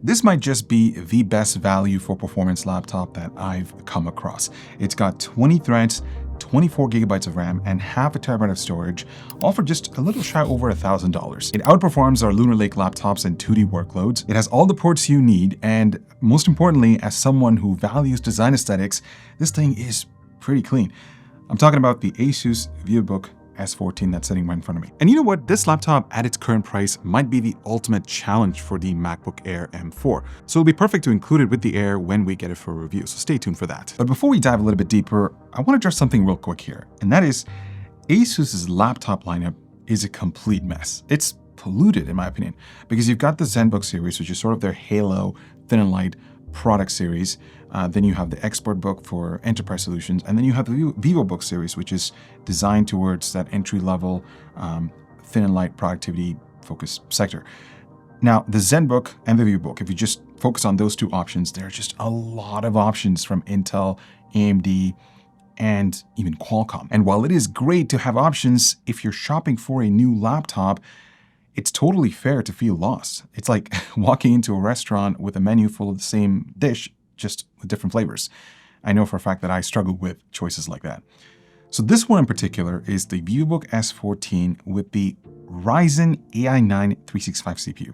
This might just be the best value for performance laptop that I've come across. It's got 20 threads, 24 gigabytes of RAM, and half a terabyte of storage, all for just a little shy over $1,000. It outperforms our Lunar Lake laptops in 2D workloads. It has all the ports you need, and most importantly, as someone who values design aesthetics, this thing is pretty clean. I'm talking about the Asus Vivobook S14 that's sitting right in front of me. And you know what? This laptop at its current price might be the ultimate challenge for the Macbook Air M4. So it'll be perfect to include it with the Air when we get it for review. So stay tuned for that. But before we dive a little bit deeper, I want to address something real quick here. And that is Asus's laptop lineup is a complete mess. It's polluted in my opinion, because you've got the ZenBook series, which is sort of their Halo thin and light product series. Then you have the Xpert book for enterprise solutions. And then you have the Vivobook series, which is designed towards that entry-level thin and light productivity focused sector. Now, the ZenBook and the Vivobook, if you just focus on those two options, there are just a lot of options from Intel, AMD, and even Qualcomm. And while it is great to have options, if you're shopping for a new laptop, it's totally fair to feel lost. It's like walking into a restaurant with a menu full of the same dish, just with different flavors. I know for a fact that I struggle with choices like that. So this one in particular is the Vivobook S14 with the Ryzen Ai 9 365 CPU.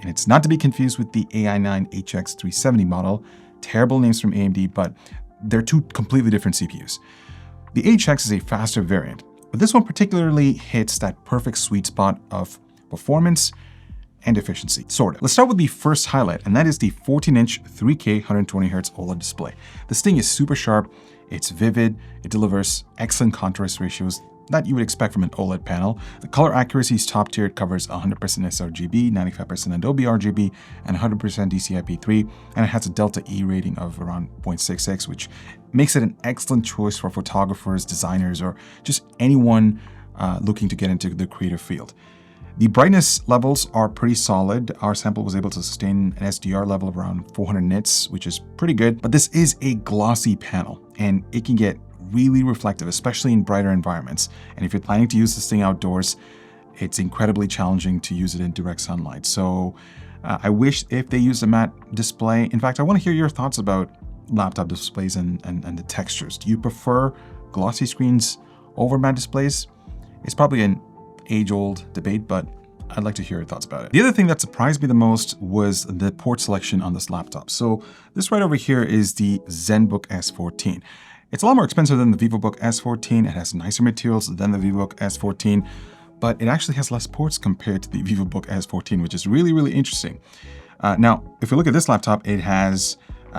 And it's not to be confused with the Ai 9 HX 370 model. Terrible names from AMD, but they're two completely different CPUs. The HX is a faster variant, but this one particularly hits that perfect sweet spot of performance and efficiency, sort of. Let's start with the first highlight, and that is the 14-inch 3K 120Hz OLED display. This thing is super sharp, it's vivid, it delivers excellent contrast ratios that you would expect from an OLED panel. The color accuracy is top tier. It covers 100% sRGB, 95% Adobe RGB, and 100% DCI-P3, and it has a Delta E rating of around 0.66, which makes it an excellent choice for photographers, designers, or just anyone looking to get into the creative field. The brightness levels are pretty solid. Our sample was able to sustain an SDR level of around 400 nits, which is pretty good, but this is a glossy panel and it can get really reflective, especially in brighter environments. And if you're planning to use this thing outdoors, it's incredibly challenging to use it in direct sunlight. So I wish if they used a matte display. In fact, I want to hear your thoughts about laptop displays and the textures. Do you prefer glossy screens over matte displays? It's probably an age-old debate, but I'd like to hear your thoughts about it. The other thing that surprised me the most was the port selection on this laptop. So this right over here is the ZenBook S14. It's a lot more expensive than the Vivobook S14. It has nicer materials than the Vivobook S14, but it actually has less ports compared to the Vivobook S14, which is really, really interesting. Now, if we look at this laptop, it has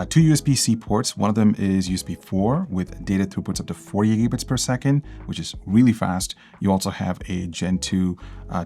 two USB-C ports. One of them is USB 4 with data throughputs up to 40 gigabits per second, which is really fast. You also have a Gen 2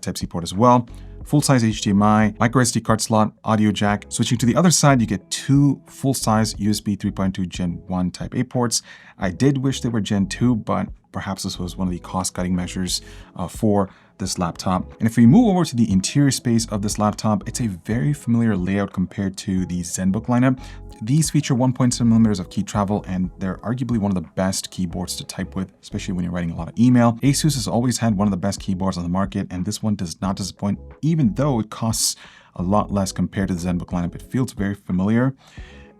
Type-C port as well. Full-size HDMI, micro SD card slot, audio jack. Switching to the other side, you get two full-size USB 3.2 Gen 1 Type A ports. I did wish they were Gen 2, but perhaps this was one of the cost-cutting measures for this laptop. And if we move over to the interior space of this laptop, it's a very familiar layout compared to the ZenBook lineup. These feature 1.7 millimeters of key travel, and they're arguably one of the best keyboards to type with, especially when you're writing a lot of email. Asus has always had one of the best keyboards on the market, and this one does not disappoint, even though it costs a lot less compared to the ZenBook lineup. It feels very familiar.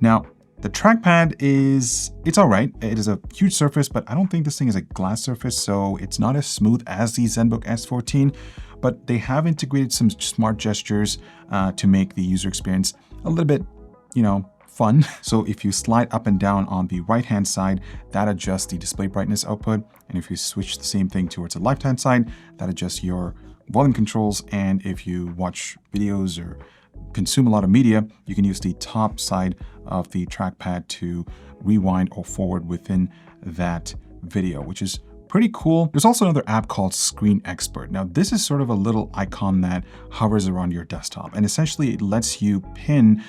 Now, the trackpad it's all right. It is a huge surface, but I don't think this thing is a glass surface, so it's not as smooth as the ZenBook S14, but they have integrated some smart gestures to make the user experience a little bit, fun. So if you slide up and down on the right-hand side, that adjusts the display brightness output. And if you switch the same thing towards the left-hand side, that adjusts your volume controls. And if you watch videos or consume a lot of media, you can use the top side of the trackpad to rewind or forward within that video, which is pretty cool. There's also another app called Screen Xpert. Now, this is sort of a little icon that hovers around your desktop, and essentially it lets you pin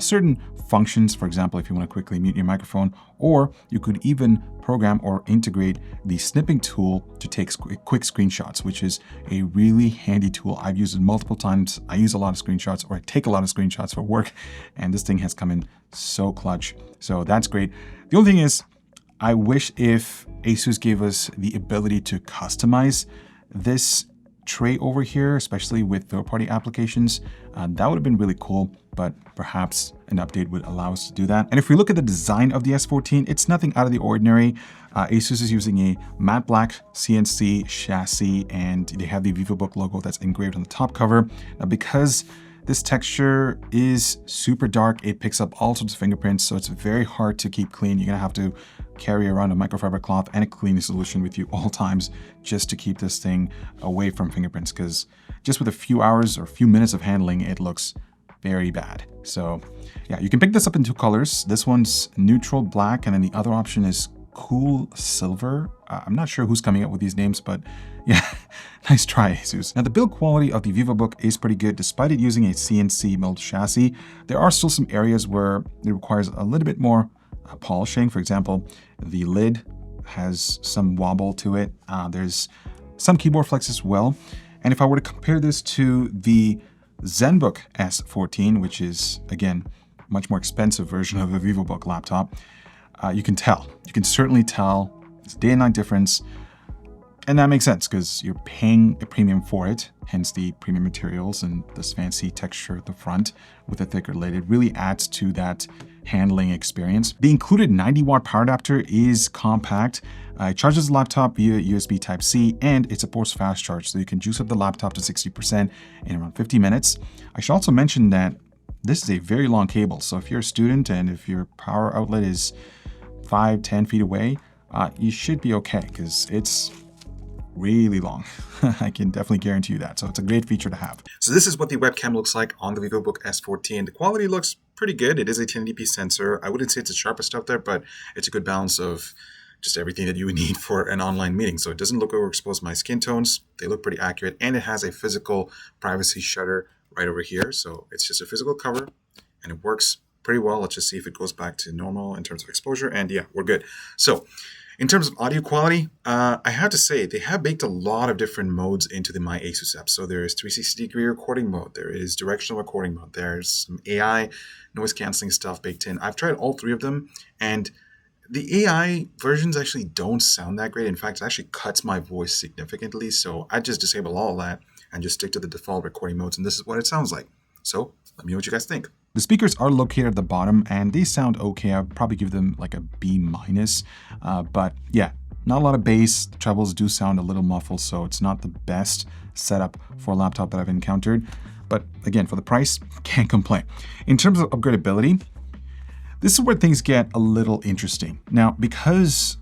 certain functions. For example, if you want to quickly mute your microphone, or you could even program or integrate the snipping tool to take quick screenshots, which is a really handy tool. I've used it multiple times. I use a lot of screenshots, or I take a lot of screenshots for work, and this thing has come in so clutch. So that's great. The only thing is, I wish if Asus gave us the ability to customize this tray over here, especially with third-party applications. That would have been really cool, but perhaps an update would allow us to do that. And if we look at the design of the S14, it's nothing out of the ordinary. Asus is using a matte black CNC chassis, and they have the Vivobook logo that's engraved on the top cover. Now, because this texture is super dark, it picks up all sorts of fingerprints, so it's very hard to keep clean. You're gonna have to carry around a microfiber cloth and a cleaning solution with you all times just to keep this thing away from fingerprints, because just with a few hours or a few minutes of handling, it looks very bad. So yeah, you can pick this up in 2 colors. This one's neutral black, and then the other option is cool silver. I'm not sure who's coming up with these names, but yeah, nice try, Asus. Now, the build quality of the Vivobook is pretty good. Despite it using a CNC milled chassis, there are still some areas where it requires a little bit more polishing. For example, the lid has some wobble to it. There's some keyboard flex as well. And if I were to compare this to the ZenBook S14, which is, again, much more expensive version of a Vivobook laptop, you can certainly tell it's a day and night difference. And that makes sense because you're paying a premium for it, hence the premium materials and this fancy texture at the front with a thicker lid. It really adds to that handling experience. The included 90-watt power adapter is compact. It charges the laptop via USB Type-C, and it supports fast charge, so you can juice up the laptop to 60% in around 50 minutes. I should also mention that this is a very long cable, so if you're a student and if your power outlet is 5-10 feet away, you should be okay because it's really long. I can definitely guarantee you that. So it's a great feature to have. So this is what the webcam looks like on the Vivobook S14. The quality looks pretty good. It is a 1080p sensor. I wouldn't say it's the sharpest out there, but it's a good balance of just everything that you would need for an online meeting. So it doesn't look overexposed to my skin tones. They look pretty accurate, and it has a physical privacy shutter right over here. So it's just a physical cover, and it works pretty well. Let's just see if it goes back to normal in terms of exposure, and yeah, we're good. So in terms of audio quality, I have to say they have baked a lot of different modes into the My Asus app. So there is 360-degree recording mode, there is directional recording mode, there's some AI noise canceling stuff baked in. I've tried all 3 of them, and the AI versions actually don't sound that great. In fact, it actually cuts my voice significantly. So I just disable all that and just stick to the default recording modes, and this is what it sounds like. So let me know what you guys think. The speakers are located at the bottom, and they sound okay. I'd probably give them like a B-, but yeah, not a lot of bass. The trebles do sound a little muffled, so it's not the best setup for a laptop that I've encountered. But again, for the price, can't complain. In terms of upgradability, this is where things get a little interesting. Now, because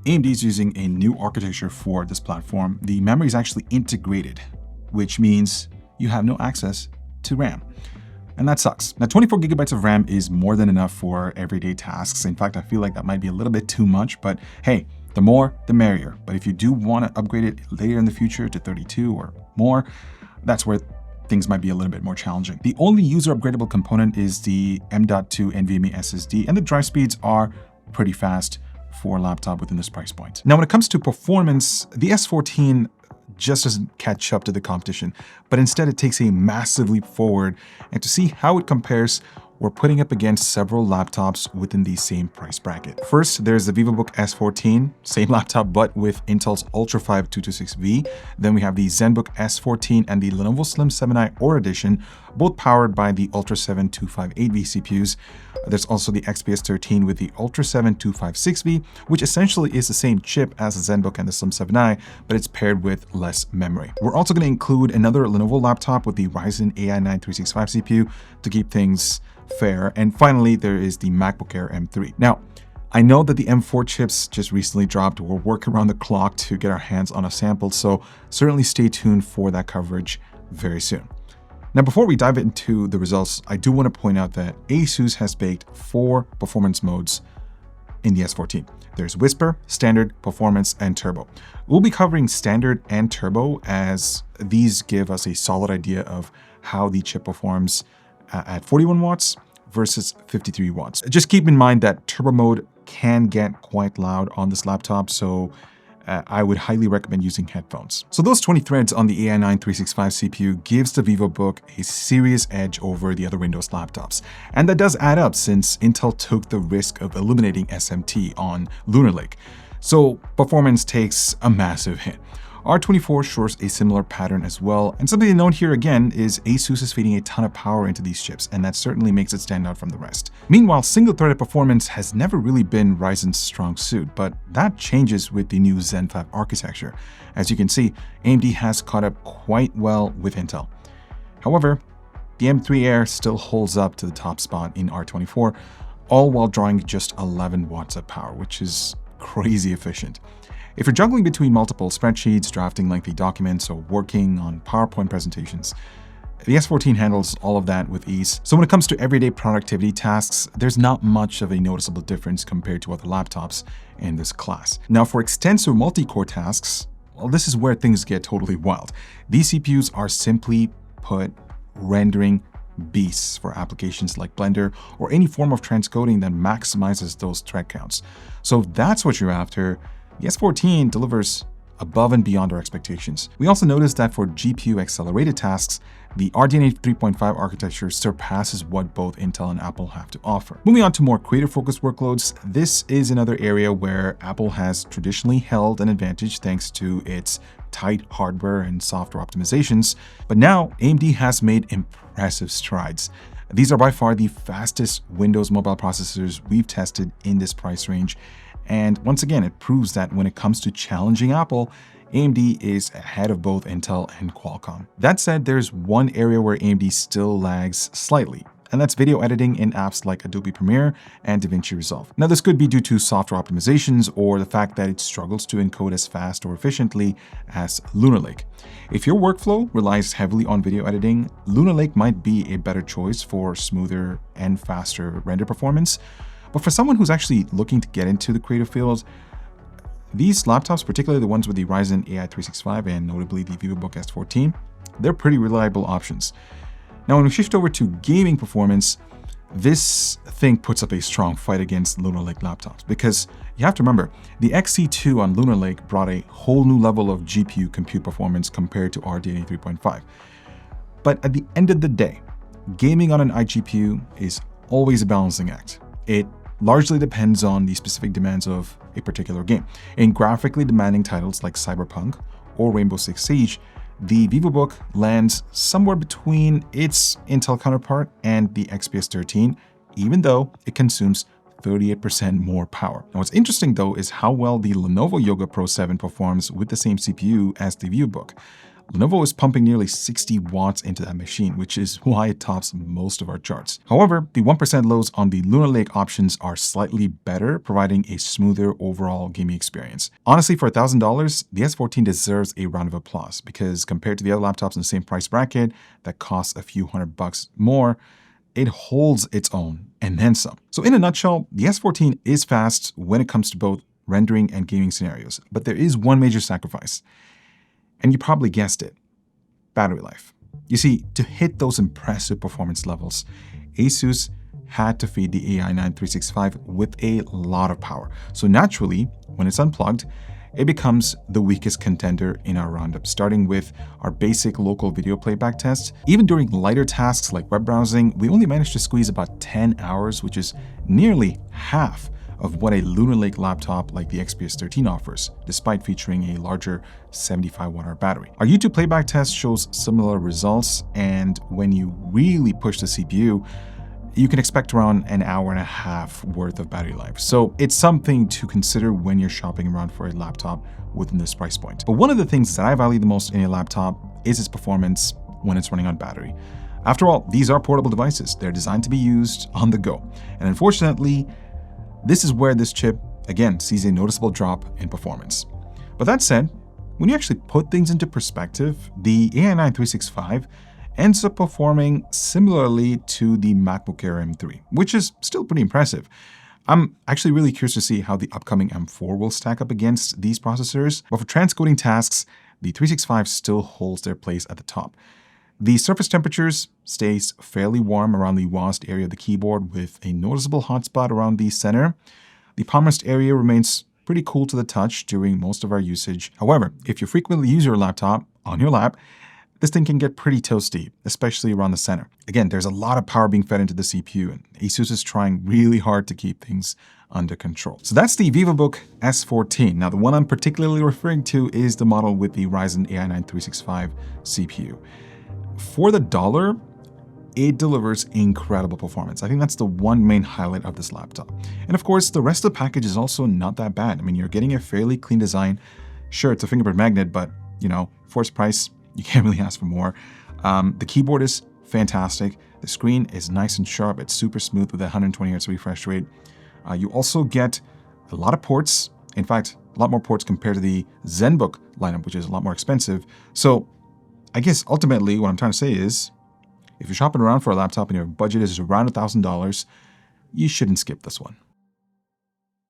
AMD is using a new architecture for this platform, the memory is actually integrated, which means you have no access to RAM. And that sucks. Now, 24 gigabytes of RAM is more than enough for everyday tasks. In fact, I feel like that might be a little bit too much, but hey, the more, the merrier. But if you do want to upgrade it later in the future to 32 or more, that's where things might be a little bit more challenging. The only user upgradable component is the M.2 NVMe SSD, and the drive speeds are pretty fast for a laptop within this price point. Now, when it comes to performance, the S14 just doesn't catch up to the competition, but instead it takes a massive leap forward. And to see how it compares, we're putting up against several laptops within the same price bracket. First, there's the Vivobook S14, same laptop, but with Intel's Ultra 5 226V. Then we have the ZenBook S14 and the Lenovo Slim 7i Aura Edition, both powered by the Ultra 7 258V CPUs. There's also the XPS 13 with the Ultra 7 256V, which essentially is the same chip as the ZenBook and the Slim 7i, but it's paired with less memory. We're also going to include another Lenovo laptop with the Ryzen Ai 9 365 CPU to keep things fair. And finally, there is the Macbook Air M3. Now, I know that the M4 chips just recently dropped. We're working around the clock to get our hands on a sample, so certainly stay tuned for that coverage very soon. Now, before we dive into the results, I do want to point out that Asus has baked 4 performance modes in the S14. There's Whisper, Standard, Performance, and Turbo. We'll be covering Standard and Turbo as these give us a solid idea of how the chip performs at 41 watts versus 53 watts. Just keep in mind that turbo mode can get quite loud on this laptop, so I would highly recommend using headphones. So those 20 threads on the Ai 9 365 CPU gives the Vivobook a serious edge over the other Windows laptops. And that does add up since Intel took the risk of eliminating SMT on Lunar Lake. So performance takes a massive hit. R24 shows a similar pattern as well, and something to note here again is ASUS is feeding a ton of power into these chips, and that certainly makes it stand out from the rest. Meanwhile, single-threaded performance has never really been Ryzen's strong suit, but that changes with the new Zen 5 architecture. As you can see, AMD has caught up quite well with Intel. However, the M3 Air still holds up to the top spot in R24, all while drawing just 11 watts of power, which is crazy efficient. If you're juggling between multiple spreadsheets, drafting lengthy documents, or working on PowerPoint presentations, the S14 handles all of that with ease. So when it comes to everyday productivity tasks, there's not much of a noticeable difference compared to other laptops in this class. Now for extensive multi-core tasks, well, this is where things get totally wild. These CPUs are simply put rendering beasts for applications like Blender or any form of transcoding that maximizes those thread counts. So if that's what you're after, the S14 delivers above and beyond our expectations. We also noticed that for GPU-accelerated tasks, the RDNA 3.5 architecture surpasses what both Intel and Apple have to offer. Moving on to more creator-focused workloads, this is another area where Apple has traditionally held an advantage thanks to its tight hardware and software optimizations, but now AMD has made impressive strides. These are by far the fastest Windows mobile processors we've tested in this price range. And once again, it proves that when it comes to challenging Apple, AMD is ahead of both Intel and Qualcomm. That said, there's one area where AMD still lags slightly, and that's video editing in apps like Adobe Premiere and DaVinci Resolve. Now, this could be due to software optimizations or the fact that it struggles to encode as fast or efficiently as Lunar Lake. If your workflow relies heavily on video editing, Lunar Lake might be a better choice for smoother and faster render performance. But for someone who's actually looking to get into the creative field, these laptops, particularly the ones with the Ryzen AI 365 and notably the Vivobook S14, they're pretty reliable options. Now, when we shift over to gaming performance, this thing puts up a strong fight against Lunar Lake laptops because you have to remember, the XC2 on Lunar Lake brought a whole new level of GPU compute performance compared to RDNA 3.5. But at the end of the day, gaming on an iGPU is always a balancing act. It largely depends on the specific demands of a particular game. In graphically demanding titles like Cyberpunk or Rainbow Six Siege, the Vivobook lands somewhere between its Intel counterpart and the XPS 13, even though it consumes 38% more power. Now, what's interesting though is how well the Lenovo Yoga Pro 7 performs with the same CPU as the Vivobook. Lenovo is pumping nearly 60 watts into that machine, which is why it tops most of our charts. However, the 1% lows on the Lunar Lake options are slightly better, providing a smoother overall gaming experience. Honestly, for $1,000, the S14 deserves a round of applause because compared to the other laptops in the same price bracket that costs a few $100 more, it holds its own and then some. So in a nutshell, the S14 is fast when it comes to both rendering and gaming scenarios, but there is one major sacrifice. And you probably guessed it, battery life. You see, to hit those impressive performance levels, ASUS had to feed the AI 9365 with a lot of power. So naturally, when it's unplugged, it becomes the weakest contender in our roundup, starting with our basic local video playback test. Even during lighter tasks like web browsing, we only managed to squeeze about 10 hours, which is nearly half of what a Lunar Lake laptop like the XPS 13 offers, despite featuring a larger 75 watt-hour battery. Our YouTube playback test shows similar results, and when you really push the CPU, you can expect around an hour and a half worth of battery life. So it's something to consider when you're shopping around for a laptop within this price point. But one of the things that I value the most in a laptop is its performance when it's running on battery. After all, these are portable devices. They're designed to be used on the go. And unfortunately, this is where this chip, again, sees a noticeable drop in performance. But that said, when you actually put things into perspective, the AI 9365 ends up performing similarly to the Macbook Air M3, which is still pretty impressive. I'm actually really curious to see how the upcoming M4 will stack up against these processors, but for transcoding tasks, the 365 still holds their place at the top. The surface temperatures stays fairly warm around the warmest area of the keyboard with a noticeable hotspot around the center. The palm rest area remains pretty cool to the touch during most of our usage. However, if you frequently use your laptop on your lap, this thing can get pretty toasty, especially around the center. Again, there's a lot of power being fed into the CPU, and Asus is trying really hard to keep things under control. So that's the Vivobook S14. Now, the one I'm particularly referring to is the model with the Ryzen Ai 9365 CPU. For the dollar, it delivers incredible performance. I think that's the one main highlight of this laptop. And of course, the rest of the package is also not that bad. I mean, you're getting a fairly clean design. Sure, it's a fingerprint magnet, but for its price, you can't really ask for more. The keyboard is fantastic. The screen is nice and sharp. It's super smooth with a 120 Hz refresh rate. You also get a lot of ports. In fact, a lot more ports compared to the ZenBook lineup, which is a lot more expensive. So I guess ultimately what I'm trying to say is, if you're shopping around for a laptop and your budget is around $1,000, you shouldn't skip this one.